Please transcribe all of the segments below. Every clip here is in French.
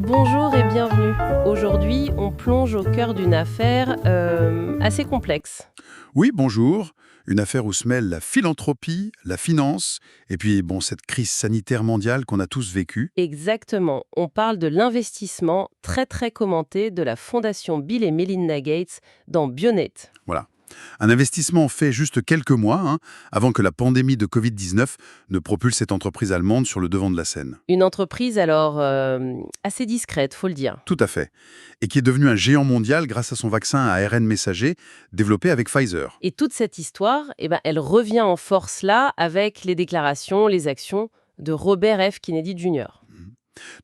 Bonjour et bienvenue. Aujourd'hui, on plonge au cœur d'une affaire assez complexe. Oui, bonjour. Une affaire où se mêlent la philanthropie, la finance, et puis cette crise sanitaire mondiale qu'on a tous vécue. Exactement. On parle de l'investissement très très commenté de la fondation Bill et Melinda Gates dans Bionet. Voilà. Un investissement fait juste quelques mois, avant que la pandémie de Covid-19 ne propulse cette entreprise allemande sur le devant de la scène. Une entreprise alors assez discrète, faut le dire. Tout à fait. Et qui est devenu un géant mondial grâce à son vaccin à ARN messager développé avec Pfizer. Et toute cette histoire, elle revient en force là avec les déclarations, les actions de Robert F. Kennedy Jr.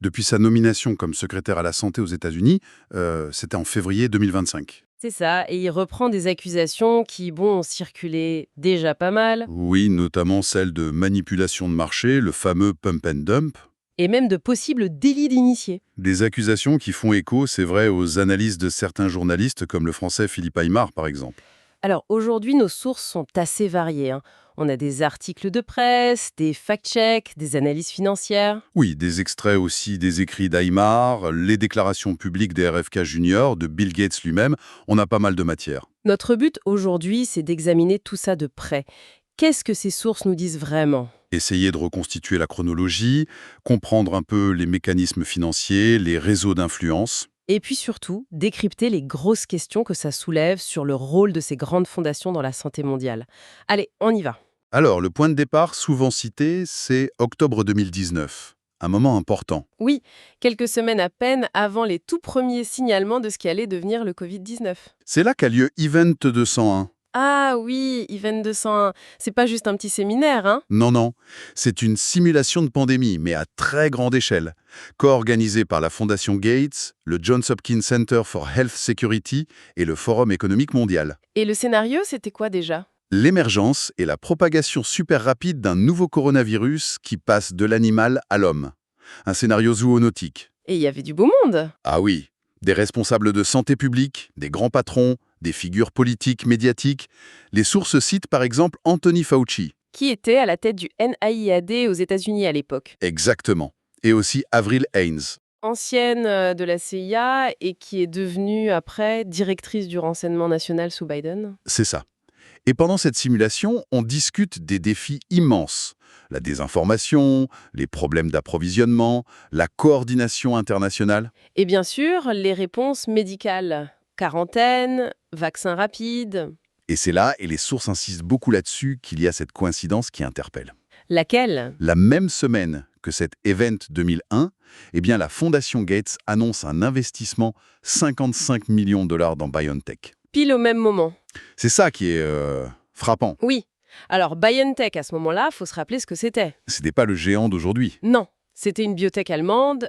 Depuis sa nomination comme secrétaire à la santé aux États-Unis, c'était en février 2025. C'est ça, et il reprend des accusations qui, ont circulé déjà pas mal, Oui, notamment celle de manipulation de marché, le fameux pump and dump. et même de possibles délits d'initiés. Des accusations qui font écho, c'est vrai, aux analyses de certains journalistes comme le français Philippe Aymar, par exemple. Alors aujourd'hui, nos sources sont assez variées, hein. On a des articles de presse, des fact-checks, des analyses financières. Oui, des extraits aussi des écrits d'Aymar, les déclarations publiques des RFK Junior, de Bill Gates lui-même, on a pas mal de matière. Notre but aujourd'hui, c'est d'examiner tout ça de près. Qu'est-ce que ces sources nous disent vraiment ? Essayer de reconstituer la chronologie, comprendre un peu les mécanismes financiers, les réseaux d'influence. Et puis surtout, décrypter les grosses questions que ça soulève sur le rôle de ces grandes fondations dans la santé mondiale. Allez, on y va. Alors, le point de départ souvent cité, c'est octobre 2019. Un moment important. Oui, quelques semaines à peine avant les tout premiers signalements de ce qui allait devenir le Covid-19. C'est là qu'a lieu Event 201. Ah oui, Event 201, c'est pas juste un petit séminaire, hein ? Non, non, c'est une simulation de pandémie, mais à très grande échelle, co-organisée par la Fondation Gates, le Johns Hopkins Center for Health Security et le Forum économique mondial. Et le scénario, c'était quoi déjà ? L'émergence et la propagation super rapide d'un nouveau coronavirus qui passe de l'animal à l'homme. Un scénario zoonautique. Et il y avait du beau monde. Ah oui, des responsables de santé publique, des grands patrons, des figures politiques, médiatiques. Les sources citent par exemple Anthony Fauci. Qui était à la tête du NIAID aux États-Unis à l'époque. Exactement. Et aussi Avril Haines. Ancienne de la CIA et qui est devenue après directrice du renseignement national sous Biden. C'est ça. Et pendant cette simulation, on discute des défis immenses. La désinformation, les problèmes d'approvisionnement, la coordination internationale. Et bien sûr, les réponses médicales. Quarantaine, vaccin rapide. Et c'est là, et les sources insistent beaucoup là-dessus, qu'il y a cette coïncidence qui interpelle. Laquelle ? La même semaine que cet Event 2001, la Fondation Gates annonce un investissement 55 millions de dollars dans BioNTech. Pile au même moment. C'est ça qui est frappant. Oui. Alors, BioNTech, à ce moment-là, faut se rappeler ce que c'était. C'était pas le géant d'aujourd'hui. Non. C'était une biotech allemande,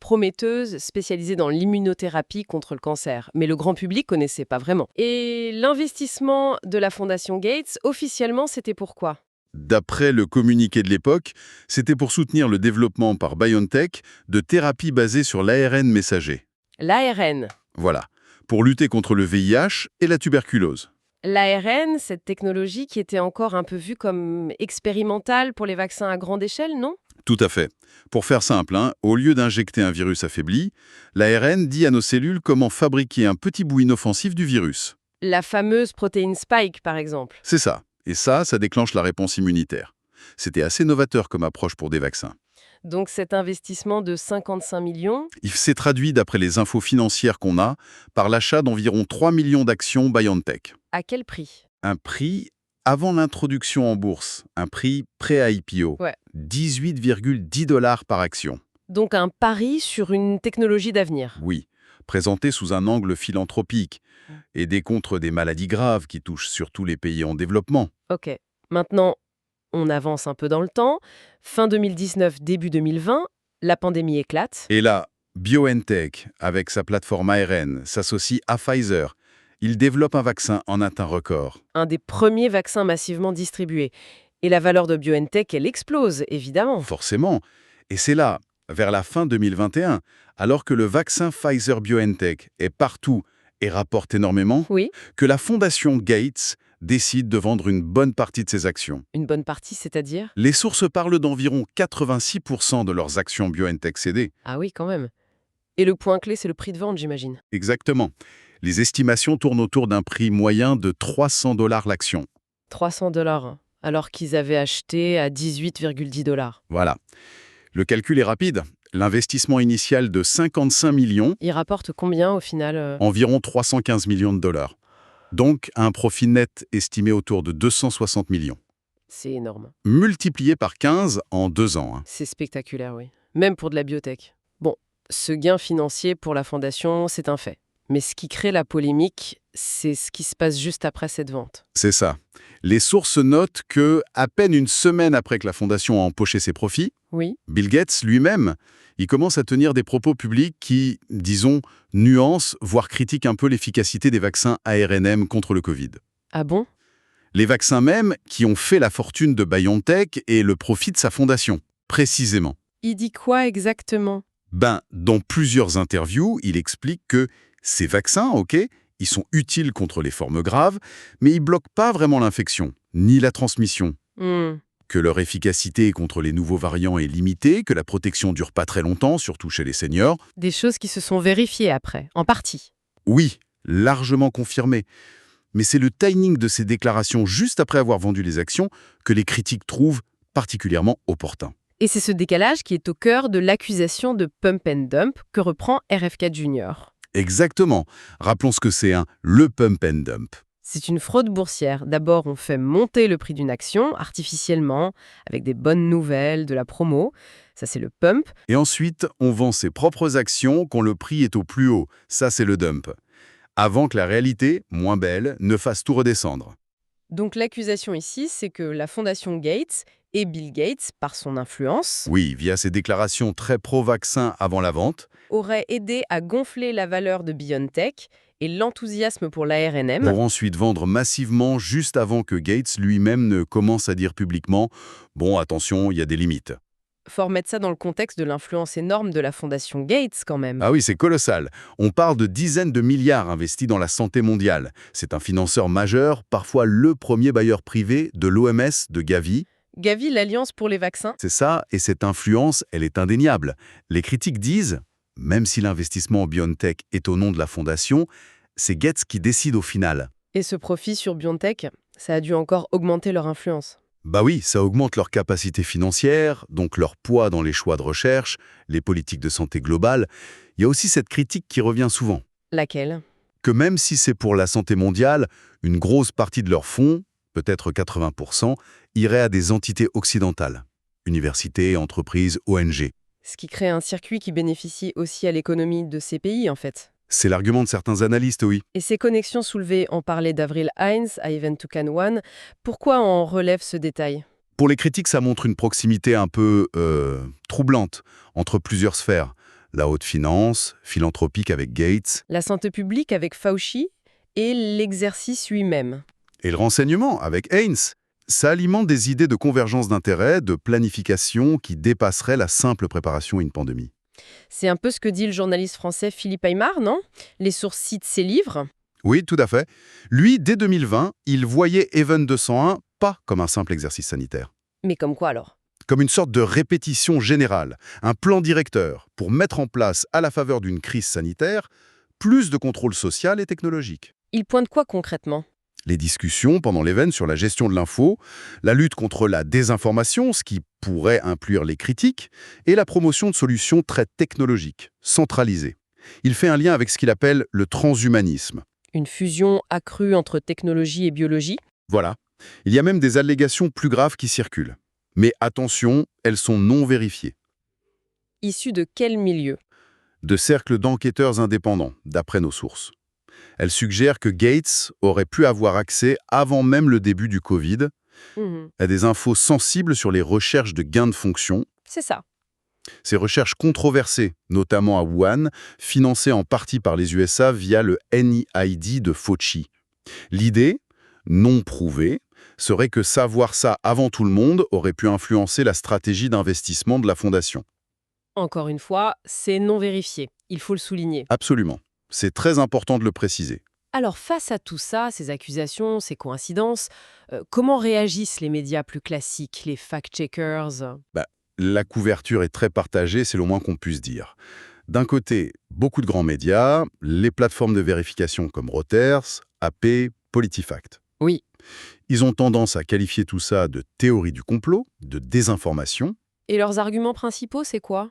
prometteuse, spécialisée dans l'immunothérapie contre le cancer. Mais le grand public connaissait pas vraiment. Et l'investissement de la Fondation Gates, officiellement, c'était pourquoi ? D'après le communiqué de l'époque, c'était pour soutenir le développement par BioNTech de thérapies basées sur l'ARN messager. L'ARN. Voilà, pour lutter contre le VIH et la tuberculose. L'ARN, cette technologie qui était encore un peu vue comme expérimentale pour les vaccins à grande échelle, non ? Tout à fait. Pour faire simple, au lieu d'injecter un virus affaibli, l'ARN dit à nos cellules comment fabriquer un petit bout inoffensif du virus. La fameuse protéine Spike, par exemple. C'est ça. Et ça déclenche la réponse immunitaire. C'était assez novateur comme approche pour des vaccins. Donc cet investissement de 55 millions, Il s'est traduit, d'après les infos financières qu'on a, par l'achat d'environ 3 millions d'actions BioNTech. à quel prix ? Un prix avant l'introduction en bourse, un prix pré-IPO, Ouais. 18,10 dollars par action. Donc un pari sur une technologie d'avenir. Oui, présenté sous un angle philanthropique, aider contre des maladies graves qui touchent surtout les pays en développement. Ok. Maintenant, on avance un peu dans le temps. Fin 2019, début 2020, la pandémie éclate. Et là, BioNTech, avec sa plateforme ARN, s'associe à Pfizer. Il développe un vaccin en un temps record. Un des premiers vaccins massivement distribués. Et la valeur de BioNTech, elle explose, évidemment. Forcément. Et c'est là, vers la fin 2021, alors que le vaccin Pfizer-BioNTech est partout et rapporte énormément, Oui, que la fondation Gates décide de vendre une bonne partie de ses actions. une bonne partie, c'est-à-dire ? Les sources parlent d'environ 86% de leurs actions BioNTech cédées. Ah oui, quand même. Et le point clé, c'est le prix de vente, j'imagine. Exactement. Les estimations tournent autour d'un prix moyen de 300 $ l'action. 300 $, hein, alors qu'ils avaient acheté à 18,10 $. Voilà. Le calcul est rapide. L'investissement initial de 55 millions, Il rapporte combien au final environ 315 millions de dollars. Donc, un profit net estimé autour de 260 millions. C'est énorme. Multiplié par 15 en 2 ans. Hein. C'est spectaculaire, oui. Même pour de la biotech. Bon, ce gain financier pour la fondation, c'est un fait. Mais ce qui crée la polémique, c'est ce qui se passe juste après cette vente. C'est ça. Les sources notent que, à peine une semaine après que la fondation a empoché ses profits, Oui. Bill Gates lui-même, il commence à tenir des propos publics qui, disons, nuancent, voire critiquent un peu l'efficacité des vaccins ARNM contre le Covid. Ah bon? Les vaccins même qui ont fait la fortune de BioNTech et le profit de sa fondation, précisément. Il dit quoi exactement? Dans plusieurs interviews, il explique que ces vaccins, ok, ils sont utiles contre les formes graves, mais ils bloquent pas vraiment l'infection, ni la transmission. Hmm. Que leur efficacité contre les nouveaux variants est limitée, que la protection dure pas très longtemps, surtout chez les seniors. Des choses qui se sont vérifiées après, en partie. Oui, largement confirmé. Mais c'est le timing de ces déclarations juste après avoir vendu les actions que les critiques trouvent particulièrement opportun. Et c'est ce décalage qui est au cœur de l'accusation de pump and dump que reprend RFK Jr. Exactement. Rappelons ce que c'est, le pump and dump. C'est une fraude boursière. D'abord, on fait monter le prix d'une action artificiellement, avec des bonnes nouvelles, de la promo. Ça, c'est le pump. Et ensuite, on vend ses propres actions quand le prix est au plus haut. Ça, c'est le dump. Avant que la réalité, moins belle, ne fasse tout redescendre. Donc l'accusation ici, c'est que la fondation Gates et Bill Gates, par son influence, Oui, via ses déclarations très pro-vaccin avant la vente, auraient aidé à gonfler la valeur de BioNTech et l'enthousiasme pour l'ARNM. pour ensuite vendre massivement juste avant que Gates lui-même ne commence à dire publiquement « Bon, attention, il y a des limites ». Faut remettre ça dans le contexte de l'influence énorme de la fondation Gates quand même. Ah oui, c'est colossal. On parle de dizaines de milliards investis dans la santé mondiale. C'est un financeur majeur, parfois le premier bailleur privé de l'OMS, de Gavi. Gavi, l'Alliance pour les vaccins. C'est ça, et cette influence, elle est indéniable. Les critiques disent, même si l'investissement en BioNTech est au nom de la fondation, c'est Gates qui décide au final. Et ce profit sur BioNTech, ça a dû encore augmenter leur influence. Bah oui, ça augmente leur capacité financière, donc leur poids dans les choix de recherche, les politiques de santé globale. Il y a aussi cette critique qui revient souvent, Laquelle? que même si c'est pour la santé mondiale, une grosse partie de leurs fonds, peut-être 80%, irait à des entités occidentales, universités, entreprises, ONG. Ce qui crée un circuit qui bénéficie aussi à l'économie de ces pays, en fait. C'est l'argument de certains analystes, oui. Et ces connexions soulevées, on parlait d'Avril Haines à Event to Can One. Pourquoi on relève ce détail? Pour les critiques, ça montre une proximité un peu troublante entre plusieurs sphères. La haute finance, philanthropique avec Gates, La santé publique avec Fauci et l'exercice lui-même. et le renseignement avec Haynes. Ça alimente des idées de convergence d'intérêts, de planification qui dépasseraient la simple préparation à une pandémie. C'est un peu ce que dit le journaliste français Philippe Aymar, non? Les sources citent ses livres. Oui, tout à fait. Lui, dès 2020, il voyait Event 201 pas comme un simple exercice sanitaire, Mais comme quoi alors? comme une sorte de répétition générale, un plan directeur pour mettre en place, à la faveur d'une crise sanitaire, plus de contrôle social et technologique. Il pointe quoi concrètement? Les discussions pendant l'Event sur la gestion de l'info, la lutte contre la désinformation, ce qui pourrait inclure les critiques, et la promotion de solutions très technologiques, centralisées. Il fait un lien avec ce qu'il appelle le transhumanisme. Une fusion accrue entre technologie et biologie? Voilà. Il y a même des allégations plus graves qui circulent. Mais attention, elles sont non vérifiées. Issu de quel milieu? De cercles d'enquêteurs indépendants, d'après nos sources. Elles suggèrent que Gates aurait pu avoir accès, avant même le début du Covid, à des infos sensibles sur les recherches de gains de fonction. C'est ça. Ces recherches controversées, notamment à Wuhan, financées en partie par les USA via le NIAID de Fauci. L'idée, non prouvée, serait que savoir ça avant tout le monde aurait pu influencer la stratégie d'investissement de la fondation. Encore une fois, c'est non vérifié. Il faut le souligner. Absolument. C'est très important de le préciser. Alors face à tout ça, ces accusations, ces coïncidences, comment réagissent les médias plus classiques, les fact-checkers? La couverture est très partagée, c'est le moins qu'on puisse dire. D'un côté, beaucoup de grands médias, les plateformes de vérification comme Reuters, AP, PolitiFact. Oui. Ils ont tendance à qualifier tout ça de théorie du complot, de désinformation. Et leurs arguments principaux, c'est quoi?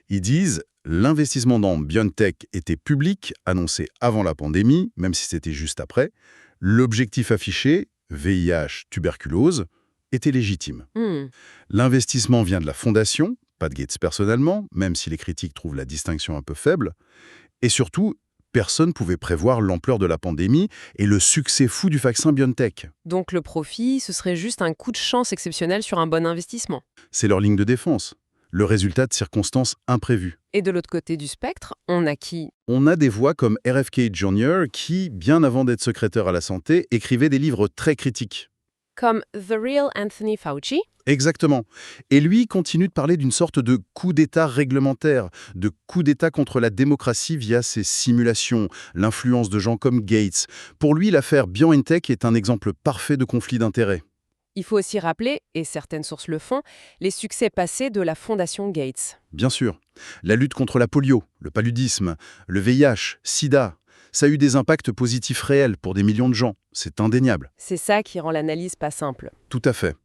Ils disent l'investissement dans BioNTech était public, annoncé avant la pandémie, même si c'était juste après. L'objectif affiché, VIH, tuberculose, était légitime. Hmm. L'investissement vient de la fondation, pas de Gates personnellement, même si les critiques trouvent la distinction un peu faible. Et surtout, personne ne pouvait prévoir l'ampleur de la pandémie et le succès fou du vaccin BioNTech. Donc le profit, ce serait juste un coup de chance exceptionnel sur un bon investissement. C'est leur ligne de défense, le résultat de circonstances imprévues. Et de l'autre côté du spectre, on a qui? On a des voix comme RFK Jr. qui, bien avant d'être secrétaire à la santé, écrivait des livres très critiques. Comme The Real Anthony Fauci? Exactement. Et lui continue de parler d'une sorte de coup d'État réglementaire, de coup d'État contre la démocratie via ses simulations, l'influence de gens comme Gates. Pour lui, l'affaire BioNTech est un exemple parfait de conflit d'intérêts. Il faut aussi rappeler, et certaines sources le font, les succès passés de la Fondation Gates. Bien sûr. La lutte contre la polio, le paludisme, le VIH, SIDA, ça a eu des impacts positifs réels pour des millions de gens. C'est indéniable. C'est ça qui rend l'analyse pas simple. Tout à fait.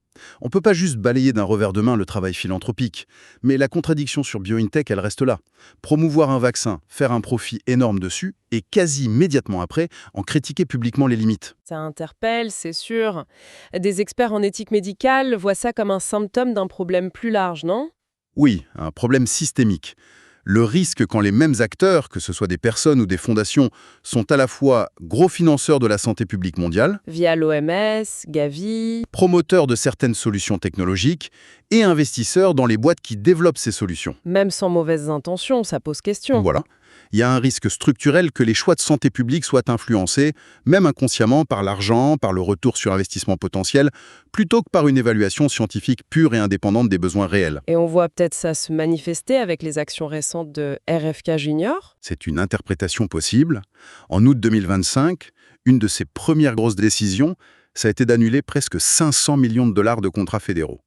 On ne peut pas juste balayer d'un revers de main le travail philanthropique. Mais la contradiction sur BioNTech, elle reste là. Promouvoir un vaccin, faire un profit énorme dessus, et quasi immédiatement après, en critiquer publiquement les limites. Ça interpelle, c'est sûr. Des experts en éthique médicale voient ça comme un symptôme d'un problème plus large, non? Oui, un problème systémique. Le risque quand les mêmes acteurs, que ce soit des personnes ou des fondations, sont à la fois gros financeurs de la santé publique mondiale, Via l'OMS, Gavi. promoteurs de certaines solutions technologiques et investisseurs dans les boîtes qui développent ces solutions. Même sans mauvaises intentions, ça pose question. Voilà. Il y a un risque structurel que les choix de santé publique soient influencés, même inconsciemment, par l'argent, par le retour sur investissement potentiel, plutôt que par une évaluation scientifique pure et indépendante des besoins réels. Et on voit peut-être ça se manifester avec les actions récentes de RFK Jr. C'est une interprétation possible. En août 2025, une de ses premières grosses décisions, ça a été d'annuler presque 500 millions de dollars de contrats fédéraux.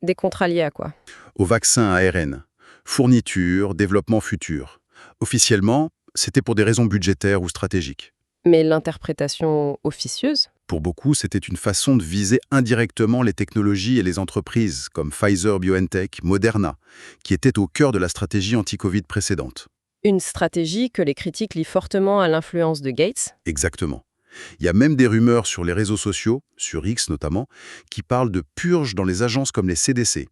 Des contrats liés à quoi? Au vaccin ARN, fourniture, développement futur. Officiellement, c'était pour des raisons budgétaires ou stratégiques. Mais l'interprétation officieuse? Pour beaucoup, c'était une façon de viser indirectement les technologies et les entreprises comme Pfizer, BioNTech, Moderna, qui étaient au cœur de la stratégie anti-Covid précédente. Une stratégie que les critiques lient fortement à l'influence de Gates? Exactement. Il y a même des rumeurs sur les réseaux sociaux, sur X notamment, qui parlent de purges dans les agences comme les CDC,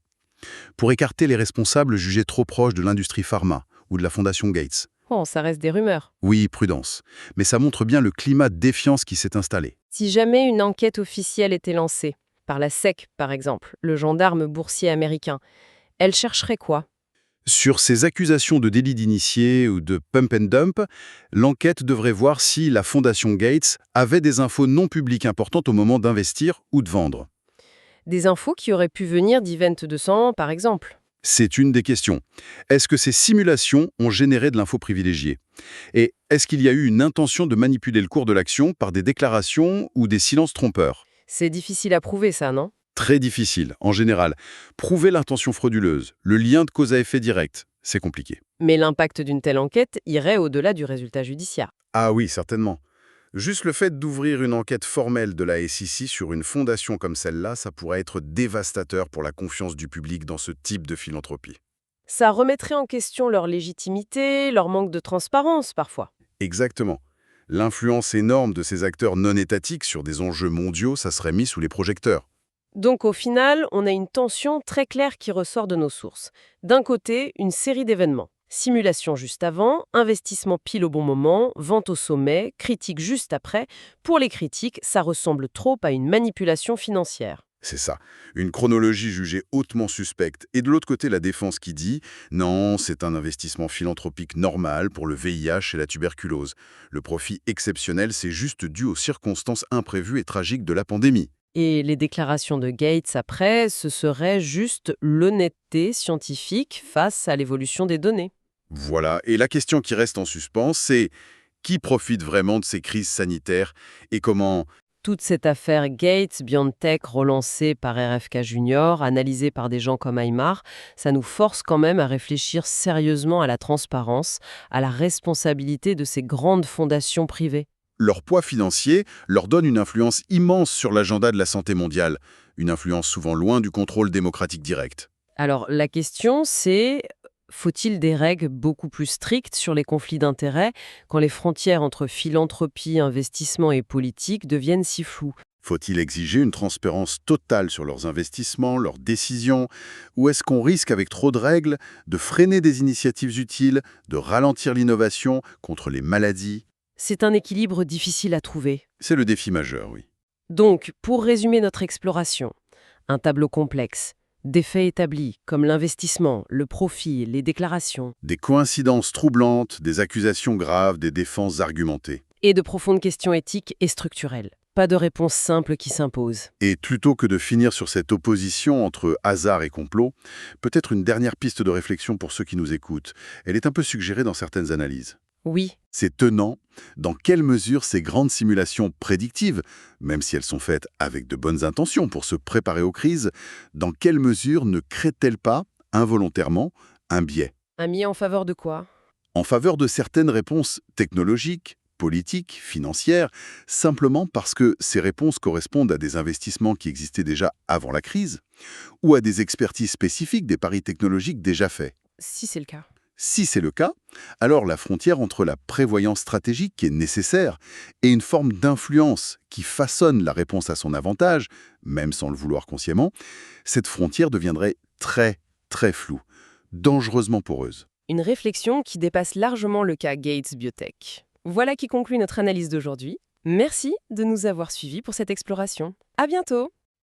pour écarter les responsables jugés trop proches de l'industrie pharma ou de la fondation Gates. Oh, ça reste des rumeurs. Oui, prudence. Mais ça montre bien le climat de défiance qui s'est installé. Si jamais une enquête officielle était lancée, par la SEC par exemple, le gendarme boursier américain, elle chercherait quoi? Sur ces accusations de délit d'initié ou de pump and dump, l'enquête devrait voir si la fondation Gates avait des infos non publiques importantes au moment d'investir ou de vendre. Des infos qui auraient pu venir d'Event 200 par exemple. C'est une des questions. Est-ce que ces simulations ont généré de l'info privilégiée? Et est-ce qu'il y a eu une intention de manipuler le cours de l'action par des déclarations ou des silences trompeurs? C'est difficile à prouver ça, non? Très difficile, en général. Prouver l'intention frauduleuse, le lien de cause à effet direct, c'est compliqué. Mais l'impact d'une telle enquête irait au-delà du résultat judiciaire. Ah oui, certainement. Juste le fait d'ouvrir une enquête formelle de la SEC sur une fondation comme celle-là, ça pourrait être dévastateur pour la confiance du public dans ce type de philanthropie. Ça remettrait en question leur légitimité, leur manque de transparence parfois. Exactement. L'influence énorme de ces acteurs non étatiques sur des enjeux mondiaux, ça serait mis sous les projecteurs. Donc au final, on a une tension très claire qui ressort de nos sources. D'un côté, une série d'événements. Simulation juste avant, investissement pile au bon moment, vente au sommet, critique juste après. Pour les critiques, ça ressemble trop à une manipulation financière. C'est ça. Une chronologie jugée hautement suspecte. Et de l'autre côté, la défense qui dit « Non, c'est un investissement philanthropique normal pour le VIH et la tuberculose. Le profit exceptionnel, c'est juste dû aux circonstances imprévues et tragiques de la pandémie. » Et les déclarations de Gates après, ce serait juste l'honnêteté scientifique face à l'évolution des données. Voilà. Et la question qui reste en suspens, c'est qui profite vraiment de ces crises sanitaires et comment Toute cette affaire Gates, BioNTech, relancée par RFK Junior, analysée par des gens comme Aymar, ça nous force quand même à réfléchir sérieusement à la transparence, à la responsabilité de ces grandes fondations privées. Leur poids financier leur donne une influence immense sur l'agenda de la santé mondiale, une influence souvent loin du contrôle démocratique direct. Alors la question c'est, faut-il des règles beaucoup plus strictes sur les conflits d'intérêts quand les frontières entre philanthropie, investissement et politique deviennent si floues? Faut-il exiger une transparence totale sur leurs investissements, leurs décisions, ou est-ce qu'on risque avec trop de règles de freiner des initiatives utiles, de ralentir l'innovation contre les maladies? C'est un équilibre difficile à trouver. C'est le défi majeur, oui. Donc, pour résumer notre exploration, un tableau complexe, des faits établis comme l'investissement, le profit, les déclarations, Des coïncidences troublantes, des accusations graves, des défenses argumentées. et de profondes questions éthiques et structurelles. Pas de réponse simple qui s'impose. Et plutôt que de finir sur cette opposition entre hasard et complot, peut-être une dernière piste de réflexion pour ceux qui nous écoutent. Elle est un peu suggérée dans certaines analyses. Oui, C'est tenant, dans quelle mesure ces grandes simulations prédictives, même si elles sont faites avec de bonnes intentions pour se préparer aux crises, dans quelle mesure ne créent-elles pas, involontairement, un biais un biais en faveur de quoi? en faveur de certaines réponses technologiques, politiques, financières, simplement parce que ces réponses correspondent à des investissements qui existaient déjà avant la crise, ou à des expertises spécifiques des paris technologiques déjà faits. Si c'est le cas. Si c'est le cas, alors la frontière entre la prévoyance stratégique qui est nécessaire et une forme d'influence qui façonne la réponse à son avantage, même sans le vouloir consciemment, cette frontière deviendrait très, très floue, dangereusement poreuse. Une réflexion qui dépasse largement le cas Gates Biotech. Voilà qui conclut notre analyse d'aujourd'hui. Merci de nous avoir suivis pour cette exploration. À bientôt!